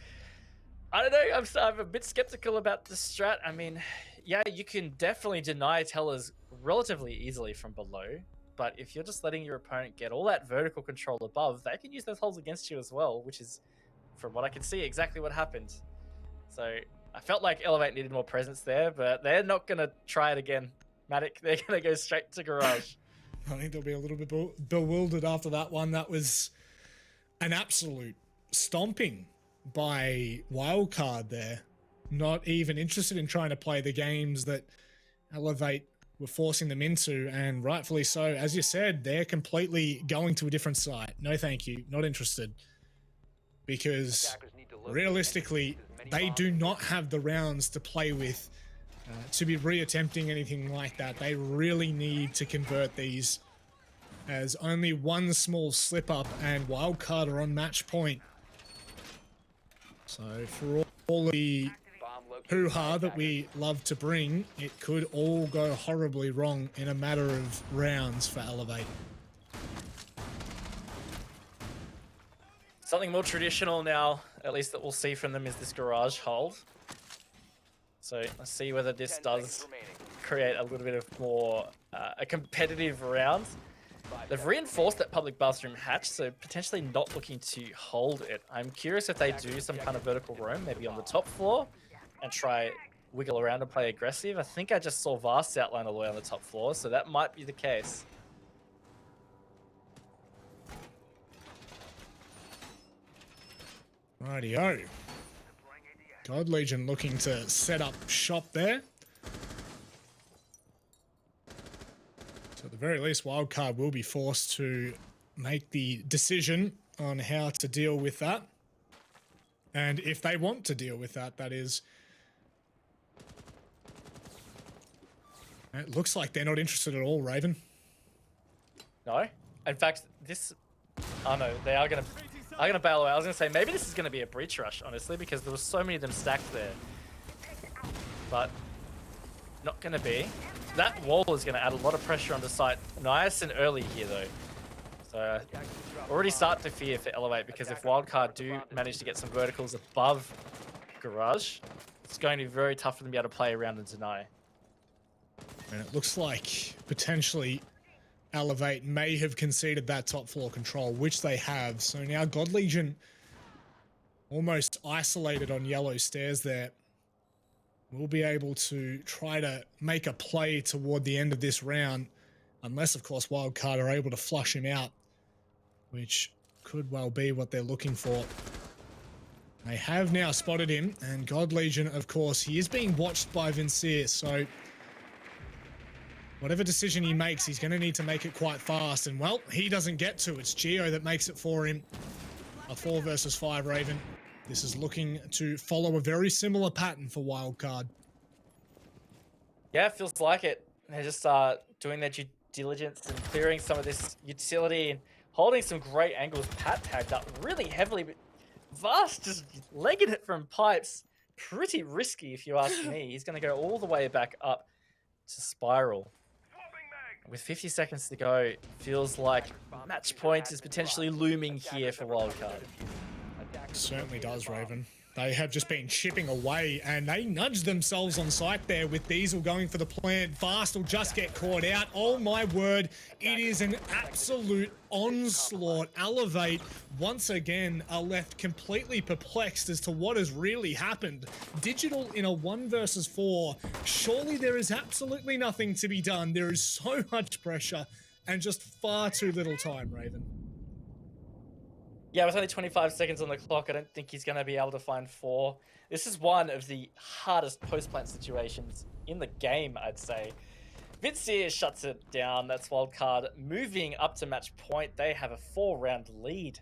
S2: I don't know, I'm a bit skeptical about the strat. I mean, yeah, you can definitely deny tellers relatively easily from below, but if you're just letting your opponent get all that vertical control above, they can use those holes against you as well, which is, from what I can see, exactly what happened. So I felt like Elevate needed more presence there, but they're not going to try it again. Matic, they're going to go straight to Garage.
S1: I think they'll be a little bit bewildered after that one. That was an absolute stomping by Wildcard there. Not even interested in trying to play the games that Elevate were forcing them into, and rightfully so. As you said, they're completely going to a different site. No thank you, not interested. Because realistically, they do not have the rounds to play with to be reattempting anything like that. They really need to convert these, as only one small slip up and Wildcard are on match point. So for all the hoo-ha that we love to bring, it could all go horribly wrong in a matter of rounds for Elevate.
S2: Something more traditional now, at least that we'll see from them, is this garage hold. So let's see whether this
S3: 10
S2: does
S3: seconds remaining.
S2: create a little bit of more a competitive round. They've reinforced that public bathroom hatch, so potentially not looking to hold it. I'm curious if they do some kind of vertical roam, maybe on the top floor, and try wiggle around and play aggressive. I think I just saw Vast outline all the way on the top floor, so that might be the case.
S1: Rightio. God Legion looking to set up shop there. So at the very least, Wildcard will be forced to make the decision on how to deal with that. And if they want to deal with that, that is. It looks like they're not interested at all, Raven.
S2: No? In fact, this... Oh no, they are gonna bail away. I was gonna say, maybe this is gonna be a breach rush, honestly, because there was so many of them stacked there. But not gonna be. That wall is gonna add a lot of pressure on the site. Nice and early here, though. So, already start to fear for Elevate, because if Wildcard do manage to get some verticals above Garage, it's going to be very tough for them to be able to play around and deny.
S1: And it looks like potentially Elevate may have conceded that top floor control, which they have. So now God Legion almost isolated on yellow stairs there. Will be able to try to make a play toward the end of this round, unless of course Wildcard are able to flush him out, which could well be what they're looking for. They have now spotted him, and God Legion, of course, he is being watched by Vincier, so whatever decision he makes, he's going to need to make it quite fast. And, well, he doesn't get to. It's Geo that makes it for him. A 4 versus 5 Raven. This is looking to follow a very similar pattern for Wildcard.
S2: Yeah, it feels like it. They're just doing their due diligence and clearing some of this utility and holding some great angles. Pat tagged up really heavily, but Vast just legging it from pipes. Pretty risky, if you ask me. He's going to go all the way back up to Spiral. With 50 seconds to go, feels like match point is potentially looming here for Wildcard.
S1: Certainly does, Raven. They have just been chipping away, and they nudged themselves on site there with Diesel going for the plant. Vast will just get caught out. Oh my word, it is an absolute onslaught. Elevate, once again, are left completely perplexed as to what has really happened. Digital in a 1 versus 4. Surely there is absolutely nothing to be done. There is so much pressure and just far too little time, Raven.
S2: Yeah, with only 25 seconds on the clock, I don't think he's going to be able to find 4. This is one of the hardest post-plant situations in the game, I'd say. Vincier shuts it down. That's Wildcard moving up to match point. They have a 4-round lead.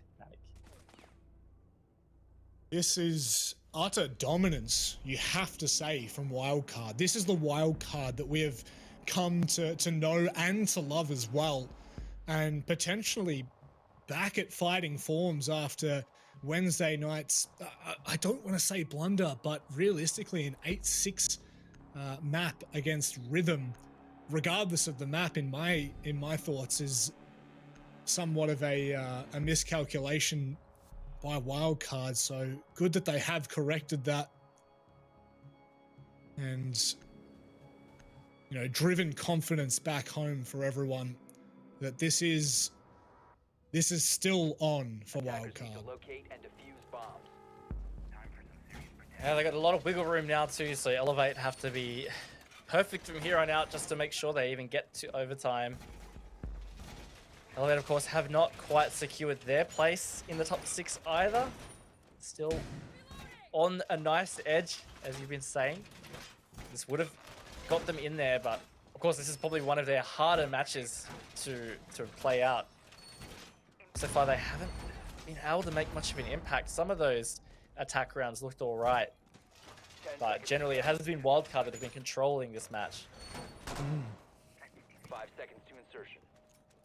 S1: This is utter dominance, you have to say, from Wildcard. This is the Wildcard that we have come to know and to love as well. And potentially back at fighting forms after Wednesday night's, I don't want to say blunder, but realistically an 8-6 map against Rhythm, regardless of the map, in my thoughts, is somewhat of a miscalculation by Wildcard. So good that they have corrected that and, you know, driven confidence back home for everyone that this is still on for Wildcard.
S2: Yeah, they got a lot of wiggle room now too, so Elevate have to be perfect from here on out just to make sure they even get to overtime. Elevate, of course, have not quite secured their place in the top 6 either. Still on a nice edge, as you've been saying. This would have got them in there, but of course this is probably one of their harder matches to play out. So far, they haven't been able to make much of an impact. Some of those attack rounds looked all right, but generally it hasn't been Wildcard that have been controlling this match.
S3: 5 seconds to insertion.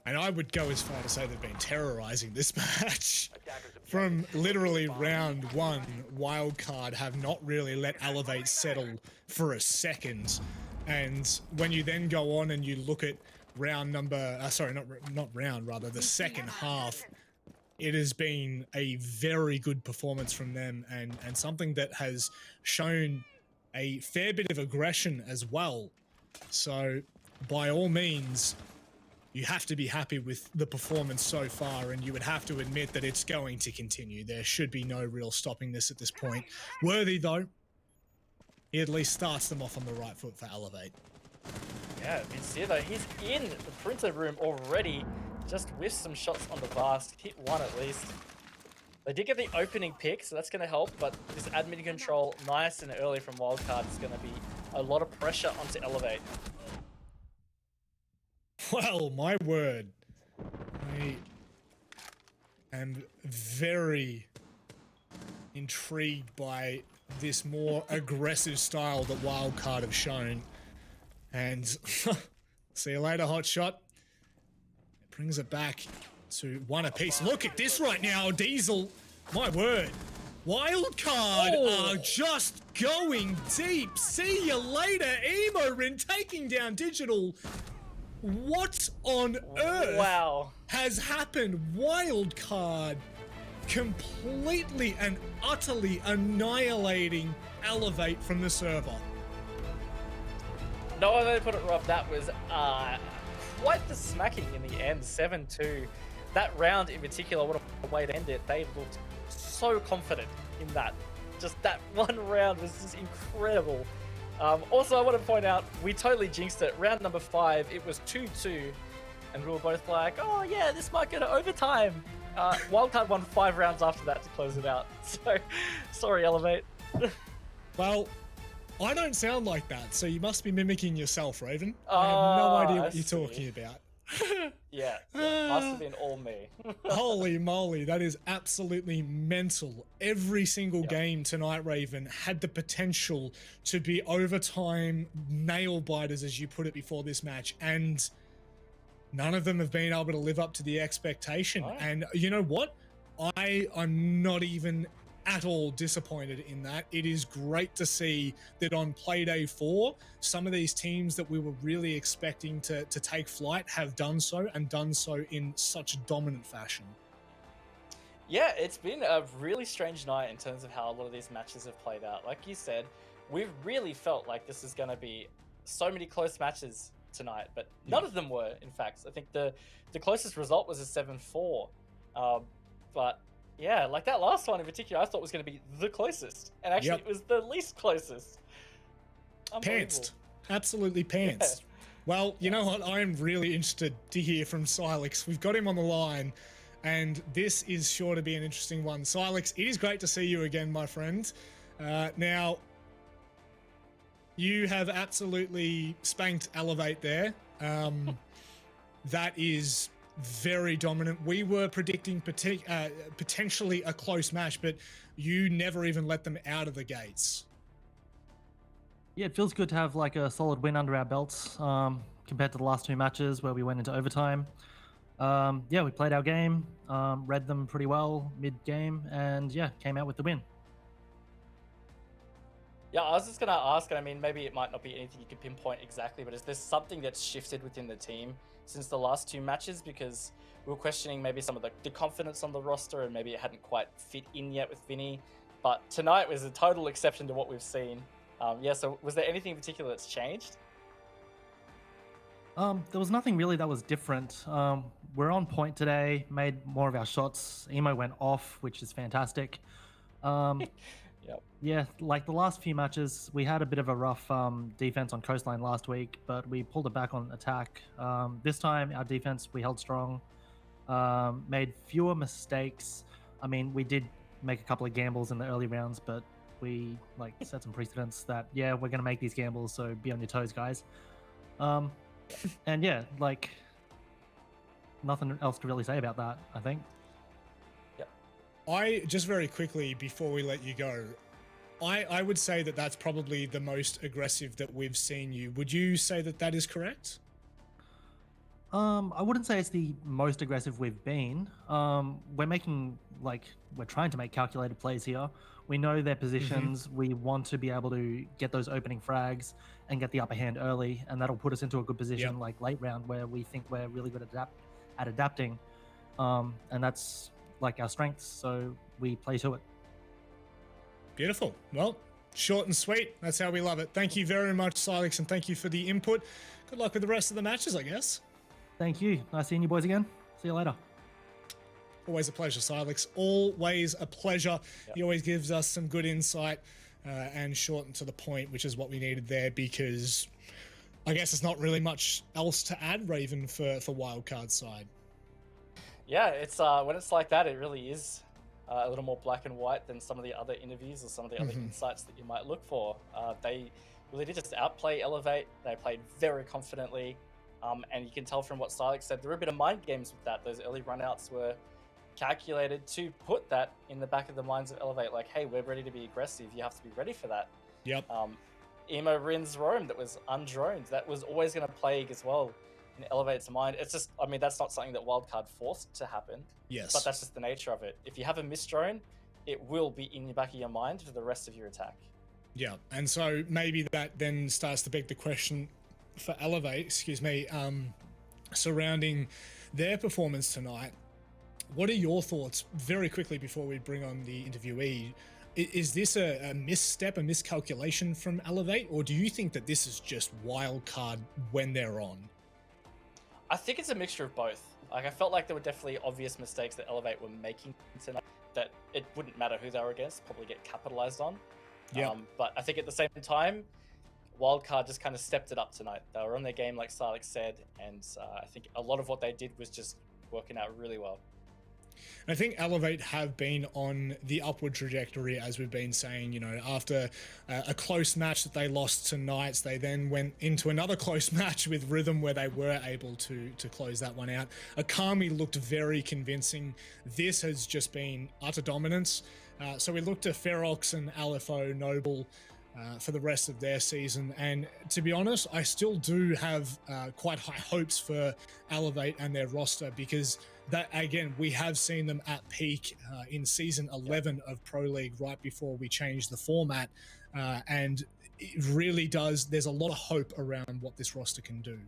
S1: And I would go as far to say they've been terrorizing this match. From literally round 1, Wildcard have not really let Elevate settle for a second. And when you then go on and you look at round number, sorry, not round, rather the second half, it has been a very good performance from them, and something that has shown a fair bit of aggression as well. So by all means, you have to be happy with the performance so far, and you would have to admit that it's going to continue. There should be no real stopping this at this point. Worthy, though, he at least starts them off on the right foot for Elevate.
S2: Yeah, Vincia though, he's in the printer room already. Just whiffed some shots on the Vast, hit one at least. They did get the opening pick, so that's going to help, but this admin control nice and early from Wildcard is going to be a lot of pressure onto Elevate.
S1: Well, my word. I am very intrigued by this more aggressive style that Wildcard have shown. And see you later, hot shot. It brings it back to one apiece. Look at this right now, Diesel. My word. Wildcard are just going deep. See you later, Emorin taking down Digital. What on earth has happened? Wildcard completely and utterly annihilating Elevate from the server.
S2: No other way to put it, Rob, that was quite the smacking in the end, 7-2. That round in particular, what a way to end it. They looked so confident in that. Just that one round was just incredible. Also, I want to point out, we totally jinxed it. Round number 5, it was 2-2. And we were both like, oh yeah, this might go to overtime. Wildcard won 5 rounds after that to close it out. So, sorry, Elevate.
S1: Well, I don't sound like that, so you must be mimicking yourself, Raven. I have no idea what you're talking about.
S2: Yeah, must have been all me.
S1: Holy moly, that is absolutely mental. Every single game tonight, Raven, had the potential to be overtime nail biters, as you put it before this match, and none of them have been able to live up to the expectation.
S2: Right.
S1: And you know what? I am not even at all disappointed in that. It is great to see that on Playday 4, some of these teams that we were really expecting to take flight have done so, and done so in such dominant fashion.
S2: Yeah, it's been a really strange night in terms of how a lot of these matches have played out. Like you said, we've really felt like this is going to be so many close matches tonight, but none of them were, in fact. I think the closest result was a 7-4. But yeah, like that last one in particular, I thought was going to be the closest. And actually, it was the least closest.
S1: Pantsed. Absolutely pantsed. Yeah. Well, you know what? I am really interested to hear from Silex. We've got him on the line, and this is sure to be an interesting one. Silex, it is great to see you again, my friend. Now, you have absolutely spanked Elevate there. That is very dominant. We were predicting potentially a close match, but you never even let them out of the gates.
S4: Yeah, it feels good to have like a solid win under our belts compared to the last 2 matches where we went into overtime. Yeah, we played our game, read them pretty well mid-game, and yeah, came out with the win.
S2: Yeah, I was just going to ask, I mean, maybe it might not be anything you could pinpoint exactly, but is there something that's shifted within the team since the last 2 matches? Because we were questioning maybe some of the confidence on the roster, and maybe it hadn't quite fit in yet with Vinny. But tonight was a total exception to what we've seen. Yeah, so was there anything in particular that's changed?
S4: There was nothing really that was different. We're on point today, made more of our shots. Emo went off, which is fantastic.
S2: Yep.
S4: Yeah, like the last few matches, we had a bit of a rough defense on Coastline last week, but we pulled it back on attack. This time, our defense, we held strong, made fewer mistakes. I mean, we did make a couple of gambles in the early rounds, but we like set some precedents that, yeah, we're going to make these gambles, so be on your toes, guys. And yeah, like nothing else to really say about that, I think.
S1: I just very quickly before we let you go, I would say that that's probably the most aggressive that we've seen you. Would you say that that is correct?
S4: I wouldn't say it's the most aggressive we've been. We're trying to make calculated plays here. We know their positions. We want to be able to get those opening frags and get the upper hand early, and that'll put us into a good position like late round where we think we're really good at adapting. And that's like our strengths, so we play to it.
S1: Beautiful. Well, short and sweet. That's how we love it. Thank you very much, Silex, and thank you for the input. Good luck with the rest of the matches, I guess.
S4: Thank you. Nice seeing you boys again. See you later.
S1: Always a pleasure, Silex. Always a pleasure.
S2: Yep.
S1: He always gives us some good insight and short and to the point, which is what we needed there, because I guess it's not really much else to add, Raven, for Wildcard side.
S2: Yeah, it's when it's like that, it really is a little more black and white than some of the other interviews or some of the other insights that you might look for. They really did just outplay Elevate. They played very confidently, and you can tell from what Silex said, there were a bit of mind games with that. Those early runouts were calculated to put that in the back of the minds of Elevate, like, hey, we're ready to be aggressive. You have to be ready for that.
S1: Yep.
S2: Emo Rin's Roam that was undroned. That was always going to plague as well in Elevate's mind. It's just, I mean, that's not something that Wildcard forced to happen.
S1: Yes.
S2: But that's just the nature of it. If you have a missed drone, it will be in the back of your mind for the rest of your attack.
S1: Yeah, and so maybe that then starts to beg the question for Elevate, surrounding their performance tonight. What are your thoughts, very quickly before we bring on the interviewee? Is this a misstep, a miscalculation from Elevate, or do you think that this is just Wildcard when they're on?
S2: I think it's a mixture of both. Like, I felt like there were definitely obvious mistakes that Elevate were making tonight that it wouldn't matter who they were against, probably get capitalized on.
S1: Yeah.
S2: But I think at the same time, Wildcard just kind of stepped it up tonight. They were on their game, like Silex said, and I think a lot of what they did was just working out really well.
S1: I think Elevate have been on the upward trajectory, as we've been saying. You know, after a close match that they lost to Knights, they then went into another close match with Rhythm where they were able to close that one out. Akami looked very convincing. This has just been utter dominance. So we look to Ferox and LFO Noble for the rest of their season. And to be honest, I still do have quite high hopes for Elevate and their roster, because that, again, we have seen them at peak in season 11 of Pro League right before we changed the format. And it really does, there's a lot of hope around what this roster can do.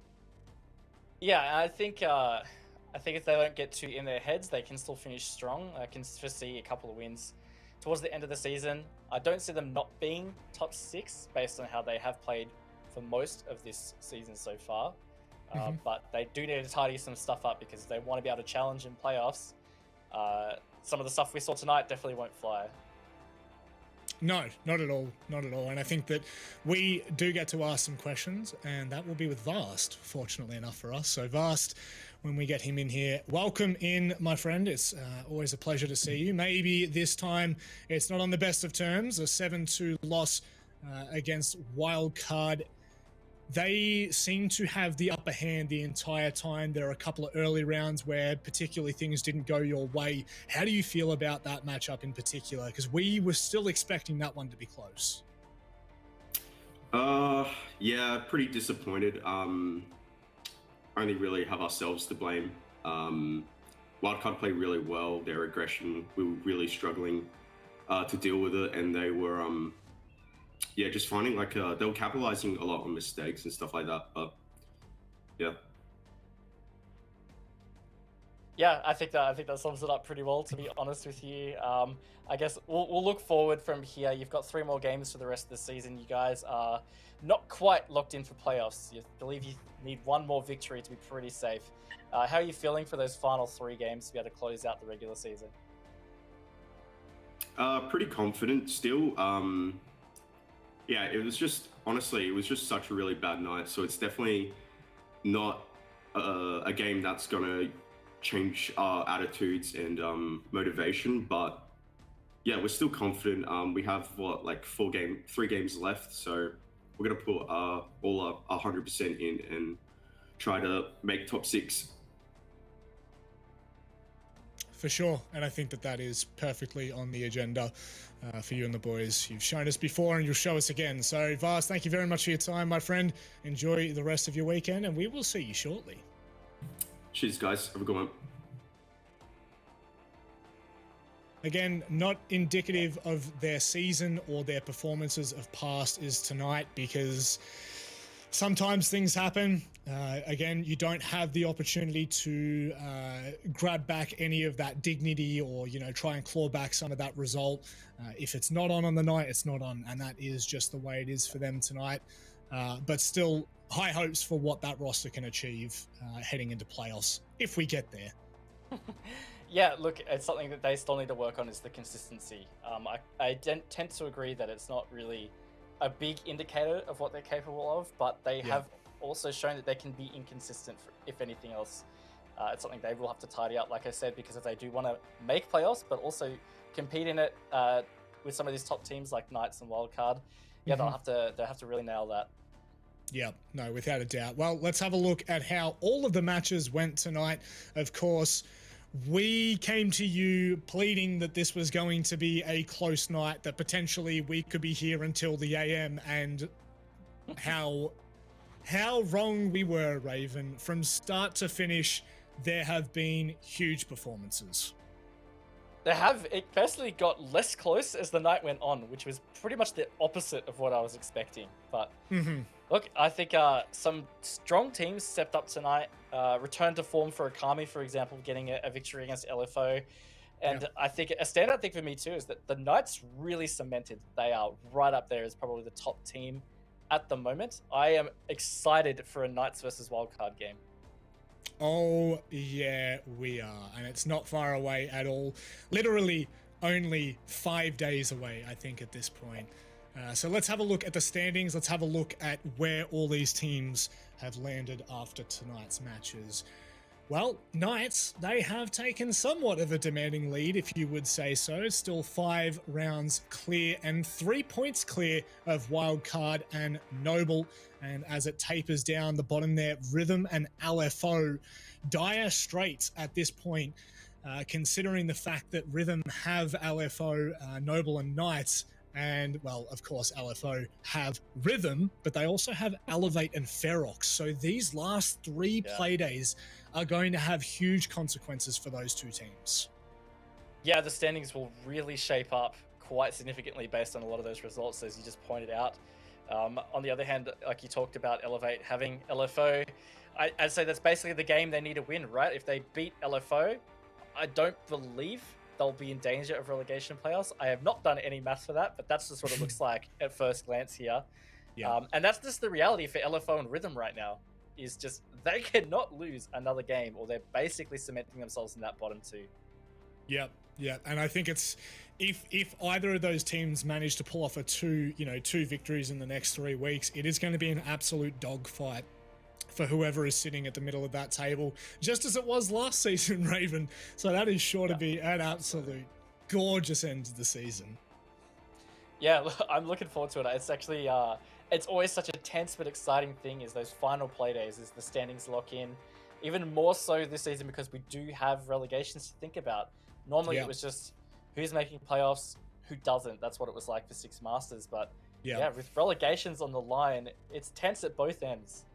S2: Yeah, I think if they don't get too in their heads, they can still finish strong. I can foresee a couple of wins towards the end of the season. I don't see them not being top 6 based on how they have played for most of this season so far. But they do need to tidy some stuff up because they want to be able to challenge in playoffs. Some of the stuff we saw tonight definitely won't fly.
S1: No, not at all. Not at all. And I think that we do get to ask some questions, and that will be with Vast, fortunately enough for us. So Vast, when we get him in here, welcome in, my friend. It's always a pleasure to see you. Maybe this time it's not on the best of terms. A 7-2 loss against Wildcard. They seem to have the upper hand the entire time. There are a couple of early rounds where particularly things didn't go your way. How do you feel about that matchup in particular? Because we were still expecting that one to be close.
S5: Yeah, pretty disappointed. Only really have ourselves to blame. Wildcard played really well. Their aggression, we were really struggling to deal with it, and they were just finding like they were capitalizing a lot on mistakes and stuff like that. But
S2: yeah, I think that sums it up pretty well, to be honest with you. I guess we'll look forward from here. You've got 3 more games for the rest of the season. You guys are not quite locked in for playoffs. You believe you need 1 more victory to be pretty safe. How are you feeling for those final 3 games to be able to close out the regular season?
S5: Pretty confident still. Yeah, it was just, honestly, it was just such a really bad night. So it's definitely not a game that's going to change our attitudes and motivation. But yeah, we're still confident. We have 3 games left. So we're going to put all 100% in and try to make top 6.
S1: For sure, and I think that is perfectly on the agenda for you and the boys. You've shown us before and you'll show us again. So Vast, thank you very much for your time, my friend. Enjoy the rest of your weekend, and we will see you shortly.
S5: Cheers, guys. Have a good one.
S1: Again, not indicative of their season or their performances of past is tonight, because sometimes things happen. Again, you don't have the opportunity to grab back any of that dignity or, try and claw back some of that result. If it's not on the night, it's not on. And that is just the way it is for them tonight. But still, high hopes for what that roster can achieve heading into playoffs, if we get there.
S2: Yeah, look, it's something that they still need to work on is the consistency. I tend to agree that it's not really a big indicator of what they're capable of, but they have also shown that they can be inconsistent, if anything else. It's something they will have to tidy up, like I said, because if they do want to make playoffs, but also compete in it with some of these top teams like Knights and Wildcard, they'll have to really nail that.
S1: Yeah, no, without a doubt. Well, let's have a look at how all of the matches went tonight. Of course, we came to you pleading that this was going to be a close night, that potentially we could be here until the AM, and how wrong we were, Raven. From start to finish, there have been huge performances.
S2: It personally got less close as the night went on, which was pretty much the opposite of what I was expecting. But look, I think some strong teams stepped up tonight, returned to form for Akami, for example, getting a victory against LFO. And I think a standout thing for me too is that the Knights really cemented. They are right up there as probably the top team at the moment. I am excited for a Knights versus Wildcard game.
S1: Oh, yeah, we are. And it's not far away at all. Literally only 5 days away, I think, at this point. So let's have a look at the standings. Let's have a look at where all these teams have landed after tonight's matches. Well, Knights, they have taken somewhat of a demanding lead, if you would say so. Still 5 rounds clear and 3 points clear of Wildcard and Noble. And as it tapers down the bottom there, Rhythm and LFO, dire straits at this point, considering the fact that Rhythm have LFO, Noble and Knights. And, well, of course, LFO have Rhythm, but they also have Elevate and Ferox. So these last 3 playdays are going to have huge consequences for those 2 teams.
S2: Yeah, the standings will really shape up quite significantly based on a lot of those results, as you just pointed out. On the other hand, like you talked about Elevate having LFO, I'd say that's basically the game they need to win, right? If they beat LFO, I don't believe they'll be in danger of relegation playoffs. I have not done any maths for that, but that's just what it looks like at first glance here. And that's just the reality for LFO and Rhythm right now, is just they cannot lose another game, or they're basically cementing themselves in that bottom 2.
S1: Yeah, and I think it's if either of those teams manage to pull off a 2 victories in the next 3 weeks, it is going to be an absolute dogfight for whoever is sitting at the middle of that table, just as it was last season, Raven. So that is sure to be an absolute gorgeous end to the season.
S2: Yeah, I'm looking forward to it. It's actually, it's always such a tense but exciting thing, is those final play days, as the standings lock in. Even more so this season because we do have relegations to think about. Normally it was just who's making playoffs, who doesn't. That's what it was like for Six Masters. But with relegations on the line, it's tense at both ends.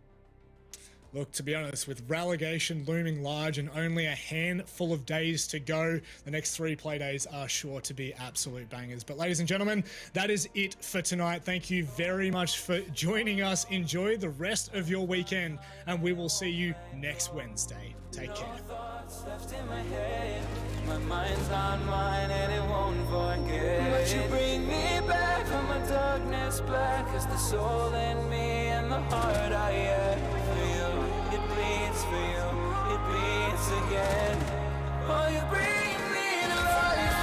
S1: Look, to be honest, with relegation looming large and only a handful of days to go, the next 3 play days are sure to be absolute bangers. But ladies and gentlemen, that is it for tonight. Thank you very much for joining us. Enjoy the rest of your weekend, and we will see you next Wednesday. Take care.
S6: My mind's on mine and it won't forget. But you bring me back from my darkness black, as the soul in me and the heart I yearn for you. It bleeds for you, it bleeds again. Oh, you bring me to life.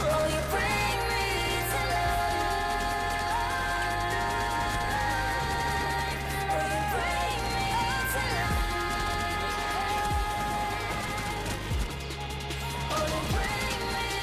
S6: Oh, you bring me to life. Oh, you bring me to life. Oh, you bring me.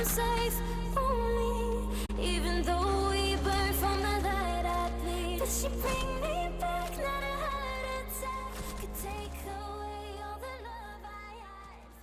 S7: I'm safe only, even though we burn from the light I bleed. Does she bring me